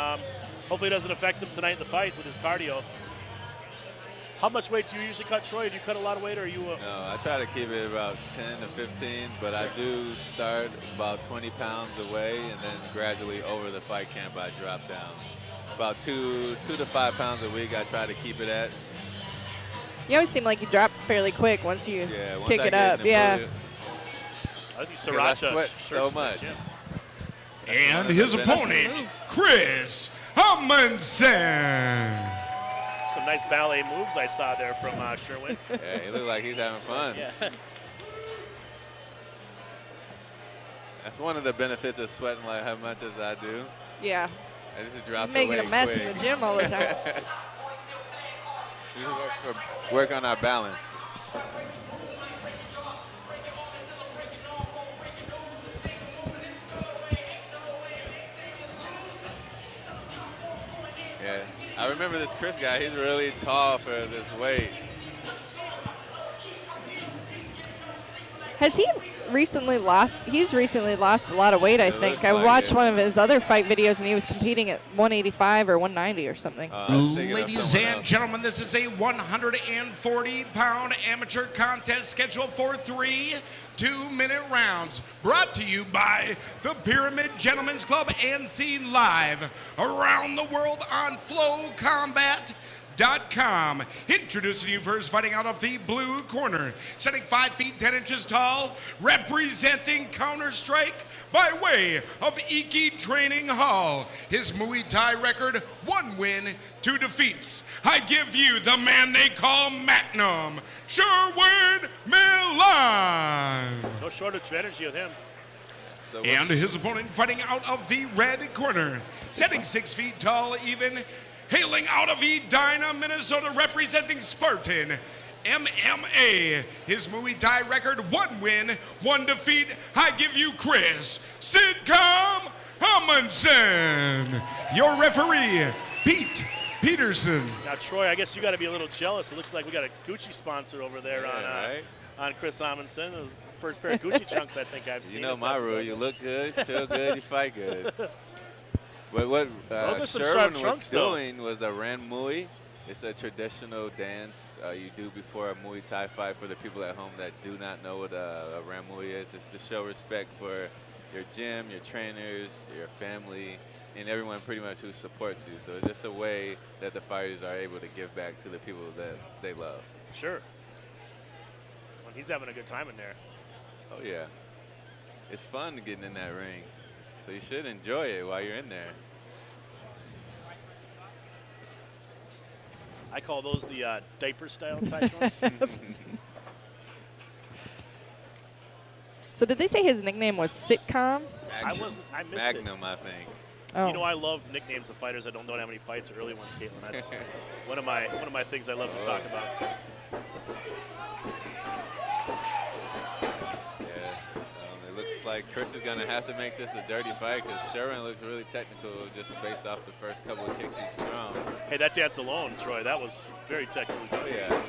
Hopefully it doesn't affect him tonight in the fight with his cardio. How much weight do you usually cut, Troy? Do you cut a lot of weight, or are you? No, I try to keep it about 10 to 15, but I do start about 20 pounds away, and then gradually over the fight camp I drop down. About 2 to 5 pounds a week I try to keep it at. You always seem like you drop fairly quick once you kick it up. Yeah. I think Sriracha sweat so much. And his opponent, Chris Amundson. Some nice ballet moves I saw there from Sherwin. Yeah, he looks like he's having fun. Yeah. That's one of the benefits of sweating like how much as I do. Yeah. I just drop the Making weight a mess quick. in the gym all the time. We work on our balance. Yeah, I remember this Chris guy. He's really tall for this weight. Has he recently lost? He's recently lost a lot of weight, I think. I like watched it. one of his other fight videos, and he was competing at 185 or 190 or something. Ladies and gentlemen, this is a 140-pound amateur contest scheduled for 3 2-minute rounds. Brought to you by the Pyramid Gentlemen's Club and seen live around the world on FlowCombat.com. Introducing you first, fighting out of the blue corner, standing 5 feet 10 inches tall, representing Counter-Strike by way of Iki Training Hall. His Muay Thai record, 1 win, 2 defeats. I give you the man they call Magnum, Sherwin Milan. No shortage of energy with him. And his opponent fighting out of the red corner, standing 6 feet tall even, hailing out of Edina, Minnesota, representing Spartan MMA. His Muay Thai record, 1 win, 1 defeat. I give you Chris Sidcom Amundson. Your referee, Pete Peterson. Now, Troy, I guess you got to be a little jealous. It looks like we got a Gucci sponsor over there on Chris Amundson. It was the first pair of Gucci chunks I think I've seen. You know my rule. You look good, feel good, you fight good. But what Sherwin was doing was a Ran Mui. It's a traditional dance you do before a Muay Thai fight for the people at home that do not know what a Ran Mui is. It's to show respect for your gym, your trainers, your family, and everyone pretty much who supports you. So it's just a way that the fighters are able to give back to the people that they love. Sure. Well, he's having a good time in there. Oh, yeah. It's fun getting in that ring. So you should enjoy it while you're in there. I call those the diaper-style Thai trunks. So did they say his nickname was Sitcom? I missed Magnum, I think. Oh. You know, I love nicknames of fighters. I don't know how many fights, early ones, Caitlin. That's one of my things I love to talk about. It looks like Chris is going to have to make this a dirty fight because Sherwin looks really technical just based off the first couple of kicks he's thrown. Hey, that dance alone, Troy, that was very technical. Oh, yeah.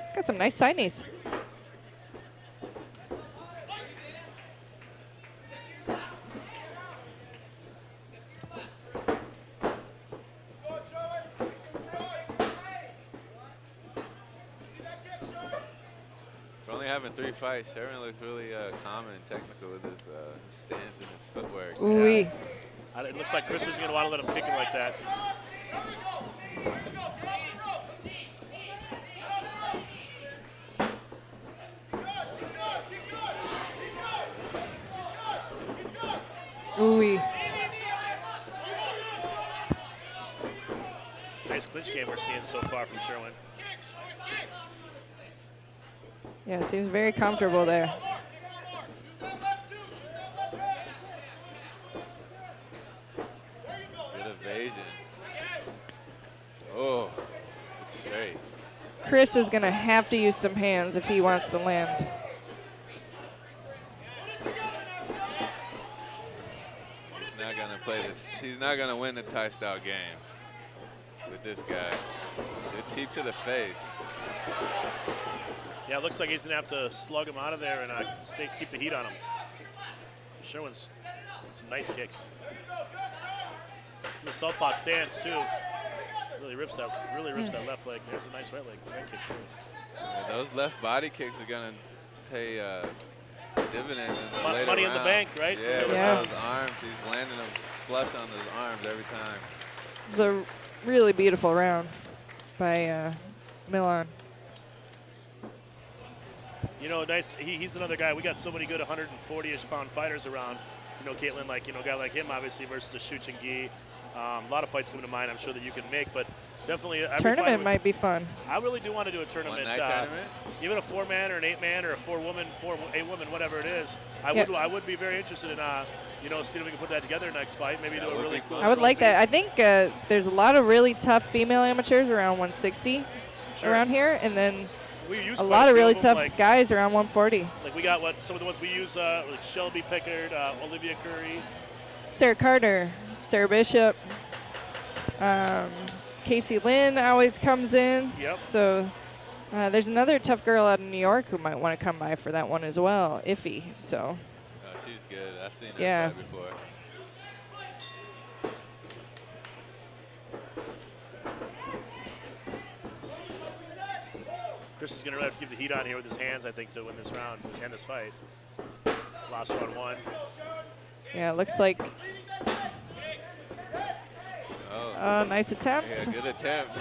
He's got some nice side knees. Having 3 fights, Sherwin looks really calm and technical with his stance and his footwork. Ooh-wee. Yeah. It looks like Chris isn't going to want to let him kick him like that. Ooh-wee. Nice clinch game we're seeing so far from Sherwin. Yeah, seems very comfortable there. Good evasion. Oh, it's straight. Chris is going to have to use some hands if he wants to land. He's not going to play this. He's not going to win the Thai style game with this guy. Good teep to the face. Yeah, it looks like he's going to have to slug him out of there and keep the heat on him. Sherwin's Some nice kicks. The southpaw stance too. Really rips that left leg. There's a nice right kick too. Yeah, those left body kicks are gonna pay dividends in the later money rounds. In the bank, right? Yeah, with those arms, he's landing them flush on those arms every time. It was a really beautiful round by Milan. You know, nice. He's another guy. We got so many good 140-ish pound fighters around. You know, Caitlin, like, you know, a guy like him, obviously, versus a Shu Gi. A lot of fights coming to mind, I'm sure, that you can make, but definitely tournament might be fun. I really do want to do a tournament. One-night tournament? Even a 4-man or an 8-man or a 8-woman, whatever it is. I would be very interested in, you know, seeing if we can put that together next fight. Maybe do a really cool. I would like that. I think there's a lot of really tough female amateurs around 160 around here, and then a lot of really tough guys around 140. Like we got some of the ones we use, like Shelby Pickard, Olivia Curry, Sarah Carter, Sarah Bishop, Casey Lynn always comes in. Yep. So there's another tough girl out of New York who might want to come by for that one as well, Iffy. So. Oh, she's good. I've seen her fight before. Chris is going to really have to keep the heat on here with his hands, I think, to win this round and this fight. Last round 1. Yeah, it looks like. Oh, nice attempt. Yeah, good attempt.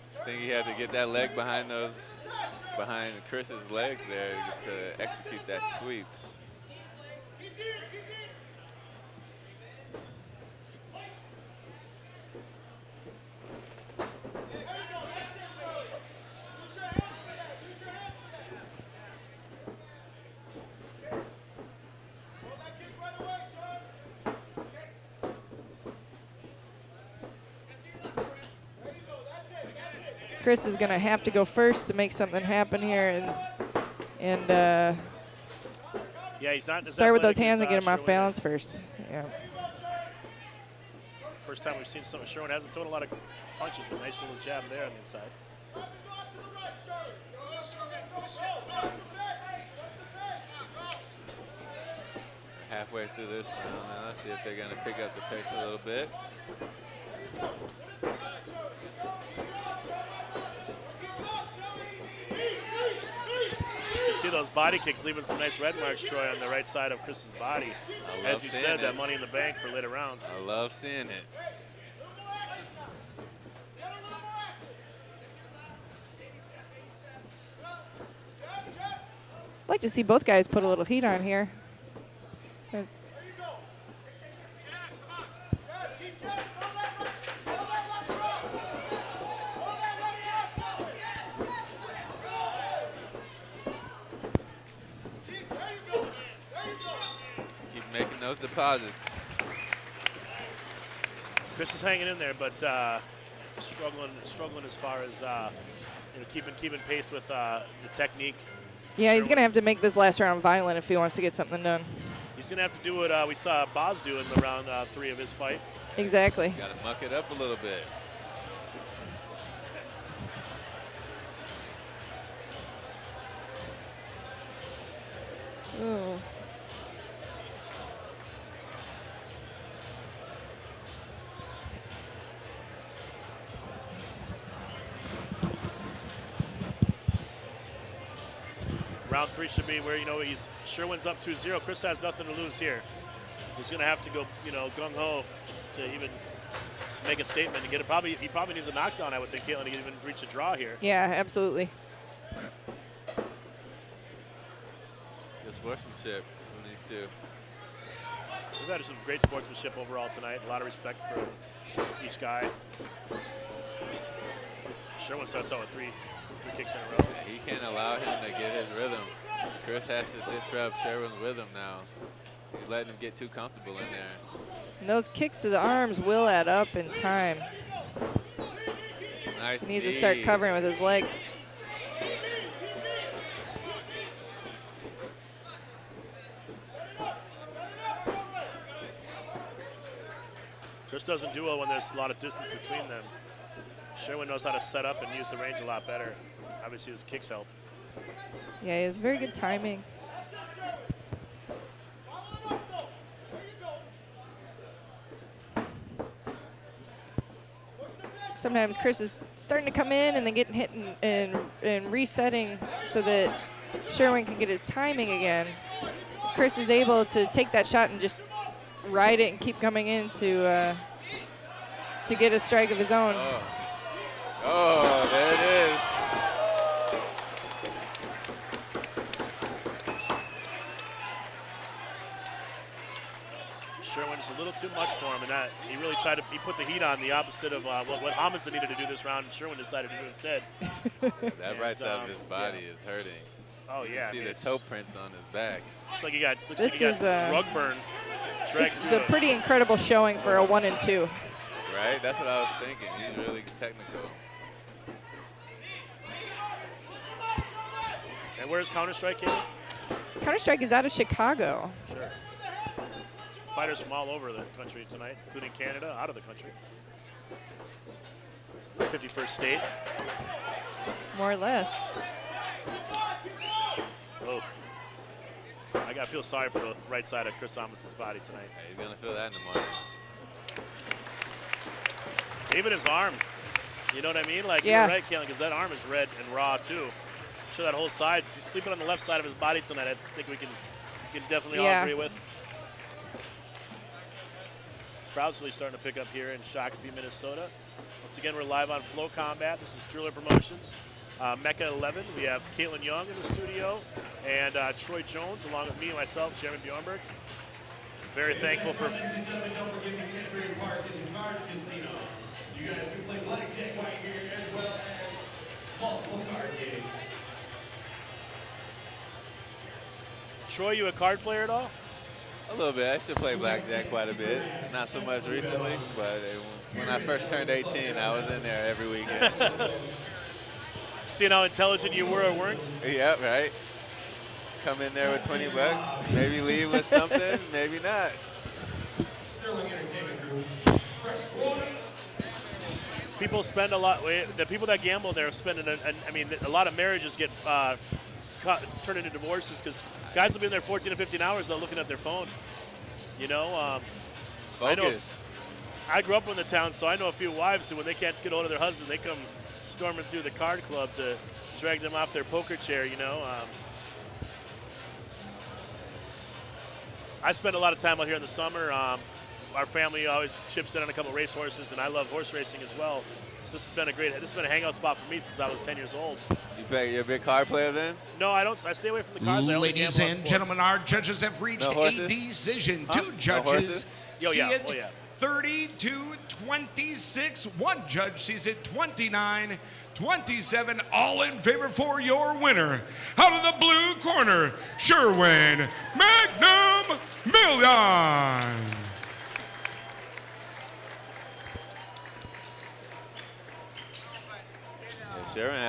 Stingy had to get that leg behind Chris's legs there to execute that sweep. Chris is going to have to go first to make something happen here, and yeah, he's not start with those hands and get him off balance first. Yeah. First time we've seen something. Sherwin hasn't thrown a lot of punches, but nice little jab there on the inside. Halfway through this round now, let's see if they're going to pick up the pace a little bit. See those body kicks leaving some nice red marks, Troy, on the right side of Chris's body. As you said, that money in the bank for later rounds. I love seeing it. I'd like to see both guys put a little heat on here. Making those deposits. Chris is hanging in there, but struggling as far as you know, keeping pace with the technique. Yeah, he's going to have to make this last round violent if he wants to get something done. He's going to have to do what we saw Boz do in the round 3 of his fight. Exactly. Got to muck it up a little bit. Ooh. Round 3 should be where, you know, Sherwin's up 2-0. Chris has nothing to lose here. He's going to have to go, you know, gung-ho to even make a statement and get it. He probably needs a knockdown, I would think, Caitlin, to even reach a draw here. Yeah, absolutely. Good sportsmanship from these two. We've had some great sportsmanship overall tonight. A lot of respect for each guy. Sherwin starts out with three kicks in a row. Yeah, he can't allow him to get his rhythm. Chris has to disrupt Sherwin's rhythm now. He's letting him get too comfortable in there. And those kicks to the arms will add up in time. Nice He needs knee. to start covering with his leg. Chris doesn't do well when there's a lot of distance between them. Sherwin knows how to set up and use the range a lot better. Obviously, his kicks help. Yeah, he has very good timing. Sometimes Chris is starting to come in and then getting hit and resetting so that Sherwin can get his timing again. Chris is able to take that shot and just ride it and keep coming in to get a strike of his own. Oh, there it is. Sherwin is a little too much for him, and that he really tried to. He put the heat on, the opposite of what Amundson needed to do this round, and Sherwin decided to do instead. That right side of his body is hurting. Oh yeah, you see the toe prints on his back. Looks like he got rug burn. This is a pretty incredible showing for a 1 and 2. Right, that's what I was thinking. He's really technical. And where's Counter-Strike, Katie? Counter-Strike is out of Chicago. Sure. Fighters from all over the country tonight, including Canada, out of the country. 51st state. More or less. Oof. I gotta feel sorry for the right side of Chris Amundson's body tonight. Yeah, he's gonna feel that in the morning. Even his arm. You know what I mean? Like, yeah. You're right, Kalen, because that arm is red and raw too. I'm sure that whole side. He's sleeping on the left side of his body tonight. I think we can definitely all agree with. Crowd's really starting to pick up here in Shakopee, Minnesota. Once again, we're live on Flow Combat. This is Driller Promotions. Mecca 11. We have Caitlin Young in the studio and Troy Jones along with me and myself, Jeremy Bjornberg. Very thankful for. Ladies and gentlemen, don't forget the Canterbury Park is a card casino. You guys can play blackjack right here as well as multiple card games. Troy, you a card player at all? A little bit. I should play blackjack quite a bit. Not so much recently, but when I first turned 18, I was in there every weekend. Seeing how intelligent you were or weren't? Yeah, right. Come in there with 20 bucks, maybe leave with something, maybe not. Sterling Entertainment Group. Fresh water. People spend a lot. The people that gamble there are spending. I mean, a lot of marriages get turned into divorces because guys will be in there 14 to 15 hours though looking at their phone. You know. Focus. I grew up in the town, so I know a few wives who, when they can't get hold of their husband, they come storming through the card club to drag them off their poker chair. You know. I spend a lot of time out here in the summer. Our family always chips in on a couple of race horses, and I love horse racing as well. So this has been a hangout spot for me since I was 10 years old. You're a big card player then? No, I don't. I stay away from the cards. Ladies and gentlemen, our judges have reached a decision. Two judges see it 32-26. One judge sees it 29-27. All in favor for your winner. Out of the blue corner, Sherwin Magnum Million. Sherwin